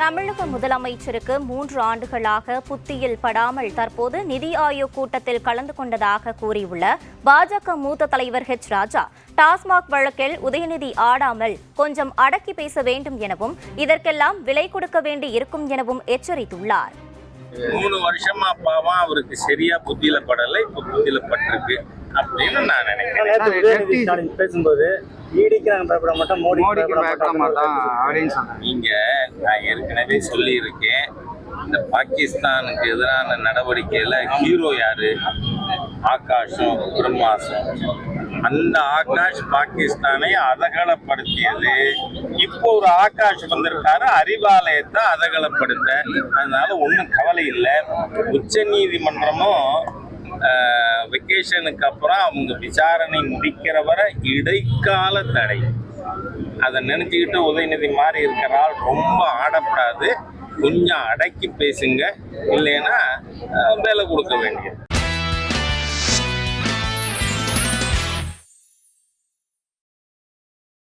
தமிழக முதலமைச்சருக்கு 3 ஆண்டுகளாக புத்தியில் படாமல் தற்போது நிதி ஆயோக் கூட்டத்தில் கலந்து கொண்டதாக கூறியுள்ள பாஜக மூத்த தலைவர் ஹெச் ராஜா, டாஸ்மாக் வழக்கில் உதயநிதி ஆடாமல் கொஞ்சம் அடக்கி பேச வேண்டும் எனவும் இதற்கெல்லாம் விலை கொடுக்க வேண்டி இருக்கும் எனவும் எச்சரித்துள்ளார். 3 வருஷமா அப்பாவா அவருக்கு சரியா புத்தியில படலை, இப்ப புத்தியில பட்டிருக்கு அப்படின்னு நான் நினைக்கிறேன். பேசும்போது நீங்க நான் ஏற்கனவே சொல்லி இருக்கேன், இந்த பாகிஸ்தானுக்கு எதிரான நடவடிக்கையில ஹீரோ யாரு? ஆகாஷும் பிரம்மாசும். அந்த ஆகாஷ் பாகிஸ்தானை அதகலப்படுத்தியது. இப்போ ஒரு ஆகாஷ் வந்திருக்காரு அறிவாலயத்தை அதகலப்படுத்த. அதனால ஒன்றும் கவலை இல்லை. உச்ச நீதிமன்றமும் வெக்கேஷனுக்கு அப்புறம் அவங்க விசாரணை முடிக்கிற வரை இடைக்கால தடை. அதை நினைச்சுக்கிட்டு உதயநிதி மாதிரி இருக்கிறால் ரொம்ப ஆடப்படாது, கொஞ்சம் அடக்கி பேசுங்க, இல்லைன்னா வேலை கொடுக்க வேண்டியது.